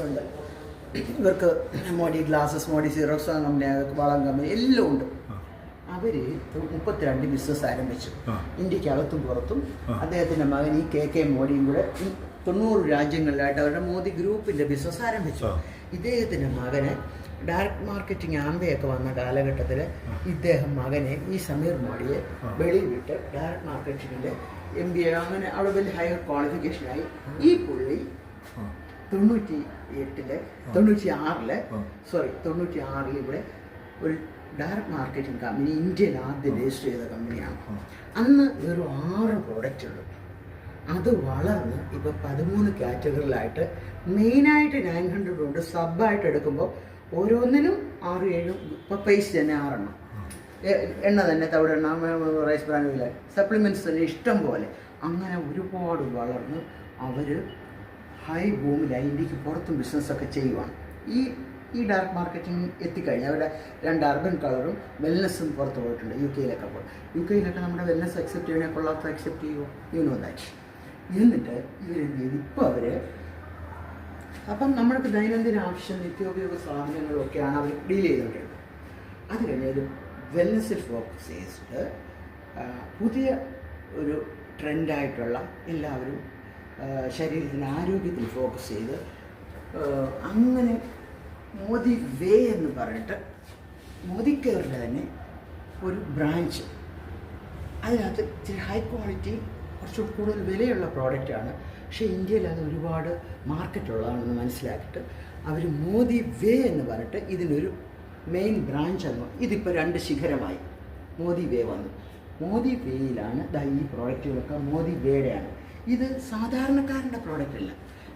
ഉണ്ട്. ഇവർക്ക് Modi glasses, Modi സീറോക്സ് company, വളം കമ്പനി എല്ലാം ഉണ്ട്. അവർ 32 ബിസിനസ് ആരംഭിച്ചു, ഇന്ത്യക്കകത്തും പുറത്തും. അദ്ദേഹത്തിൻ്റെ മകൻ ഈ കെ മോഡിയും കൂടെ 90 രാജ്യങ്ങളിലായിട്ട് അവരുടെ മോദി ഗ്രൂപ്പിൻ്റെ ബിസിനസ് ആരംഭിച്ചു. ഇദ്ദേഹത്തിൻ്റെ മകന് ഡയറക്ട് മാർക്കറ്റിംഗ് ആംബയൊക്കെ വന്ന കാലഘട്ടത്തിൽ ഇദ്ദേഹം മകനെ ഈ സമീർ മോഡിയെ വെളിവിട്ട് ഡയറക്ട് മാർക്കറ്റിങ്ങിൻ്റെ MBA അങ്ങനെ അവിടെ വലിയ ഹയർ ക്വാളിഫിക്കേഷനായി. ഈ പുള്ളി 96 ഇവിടെ ഒരു ഡയറക്റ്റ് മാർക്കറ്റിംഗ് കമ്പനി ഇന്ത്യയിൽ ആദ്യം രജിസ്റ്റർ ചെയ്ത കമ്പനിയാണ്. അന്ന് വെറും 6 പ്രോഡക്റ്റ് ഉള്ളൂ. അത് വളർന്ന് ഇപ്പോൾ 13 കാറ്റഗറിയിലായിട്ട് മെയിനായിട്ട് 900 ഉണ്ട്. സബായിട്ട് എടുക്കുമ്പോൾ ഓരോന്നിനും 6-7. ഇപ്പോൾ പേസ്റ്റ് തന്നെ 6 എണ്ണ തന്നെ, തവിട് എണ്ണ, റൈസ് ബ്രാൻഡിൽ സപ്ലിമെൻറ്റ്സ് തന്നെ ഇഷ്ടം പോലെ. അങ്ങനെ ഒരുപാട് വളർന്ന് അവർ ഹൈ ബൂമിലായി. ഇന്ത്യക്ക് പുറത്തും ബിസിനസ്സൊക്കെ ചെയ്യുവാണ്. ഈ ഡയറക്ട് മാർക്കറ്റിംഗ് എത്തിക്കഴിഞ്ഞാൽ അവരുടെ 2 അർബൻ കളറും വെൽനെസ്സും പുറത്ത് പോയിട്ടുണ്ട്. യുകെയിലൊക്കെ നമ്മുടെ വെൽനെസ് അക്സെപ്റ്റ് ചെയ്യണേ കൊള്ളാത്ത അക്സെപ്റ്റ് ചെയ്യുമോ? You know that. എന്നിട്ട് ഇവരെന്ത് ചെയ്തു? ഇപ്പോൾ അവർ അപ്പം നമ്മൾക്ക് ദൈനംദിന ആവശ്യം നിത്യോപയോഗ സാധനങ്ങളൊക്കെയാണ് അവർ ഡീൽ ചെയ്തുകൊണ്ടിരുന്നത്. അത് കഴിഞ്ഞാൽ വെൽനെസ്സിൽ ഫോക്കസ് ചെയ്തിട്ട് പുതിയ ഒരു ട്രെൻഡായിട്ടുള്ള എല്ലാവരും ശരീരത്തിൻ്റെ ആരോഗ്യത്തിൽ ഫോക്കസ് ചെയ്ത് അങ്ങനെ മോദി വേ എന്ന് പറഞ്ഞിട്ട് മോദി കെയറിൻ്റെ തന്നെ ഒരു ബ്രാഞ്ച്. അതിനകത്ത് ഇച്ചിരി ഹൈ ക്വാളിറ്റി, കുറച്ചുകൂടി കൂടുതൽ വിലയുള്ള പ്രോഡക്റ്റാണ്. പക്ഷേ ഇന്ത്യയിൽ അത് ഒരുപാട് മാർക്കറ്റുള്ളതാണെന്ന് മനസ്സിലാക്കിയിട്ട് അവർ മോദി വേ എന്ന് പറഞ്ഞിട്ട് ഇതിനൊരു മെയിൻ ബ്രാഞ്ച് ആണ്. ഇതിപ്പോൾ 2 ശിഖരമായി. മോദി വേ വന്നു. മോദി വേയിലാണ് ഈ പ്രോഡക്റ്റുകളൊക്കെ മോദി വേയുടെയാണ്. ഇത് സാധാരണക്കാരൻ്റെ പ്രോഡക്റ്റ് അല്ല.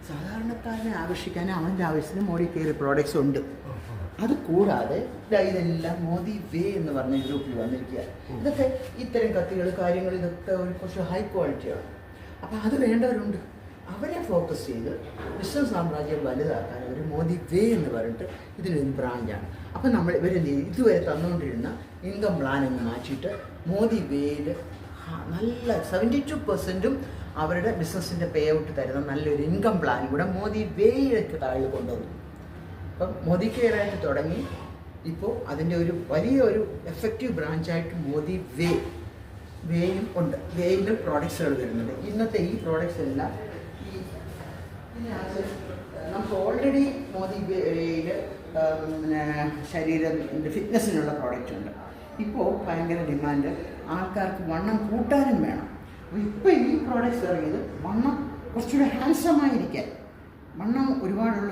സാധാരണക്കാരനെ ആകർഷിക്കാൻ അവൻ്റെ ആവശ്യത്തിന് മോഡി കെയർ പ്രോഡക്റ്റ്സ് ഉണ്ട്. അത് കൂടാതെ ഇതെല്ലാം മോദി വേ എന്ന് പറഞ്ഞ ഗ്രൂപ്പിൽ വന്നിരിക്കുക. ഇതൊക്കെ ഇത്തരം കത്തികൾ, കാര്യങ്ങൾ, ഇതൊക്കെ കുറച്ച് ഹൈ ക്വാളിറ്റിയാണ്. അപ്പോൾ അത് വേണ്ടവരുണ്ട്. അവരെ ഫോക്കസ് ചെയ്ത് ബിസിനസ് സാമ്രാജ്യം വലുതാക്കാൻ ഒരു മോദി വേ എന്ന് പറഞ്ഞിട്ട് ഇതിനൊരു ബ്രാഞ്ചാണ്. അപ്പം നമ്മൾ ഇവരെന്ത് ചെയ്യും? ഇതുവരെ തന്നുകൊണ്ടിരുന്ന ഇൻകം പ്ലാൻ എന്ന് മാറ്റിയിട്ട് മോദി വേയിൽ നല്ല 72% അവരുടെ ബിസിനസ്സിൻ്റെ പേ ഔട്ട് തരുന്ന നല്ലൊരു ഇൻകം പ്ലാൻ കൂടെ മോദി വേയിലേക്ക് താഴെ കൊണ്ടുവന്നു. അപ്പം മോദി കെയറായിട്ട് തുടങ്ങി ഇപ്പോൾ അതിൻ്റെ ഒരു വലിയൊരു എഫക്റ്റീവ് ബ്രാഞ്ചായിട്ട് മോദി വേയും ഉണ്ട്. വേയിൽ പ്രോഡക്ട്സുകൾ വരുന്നുണ്ട്. ഇന്നത്തെ ഈ പ്രോഡക്ട്സ് എല്ലാം നമുക്ക് ഓൾറെഡി മോദി വേയിൽ ശരീരത്തിൻ്റെ ഫിറ്റ്നസ്സിനുള്ള പ്രോഡക്റ്റ് ഉണ്ട്. ഇപ്പോൾ ഭയങ്കര ഡിമാൻഡ്. ആൾക്കാർക്ക് വണ്ണം കൂട്ടാനും വേണം. അപ്പോൾ ഇപ്പോൾ ഈ പ്രോഡക്റ്റ്സ് ഇറങ്ങിയത് വണ്ണം കുറച്ചുകൂടെ ഹാൻഡ്സമായിരിക്കാൻ, വണ്ണം ഒരുപാടുള്ള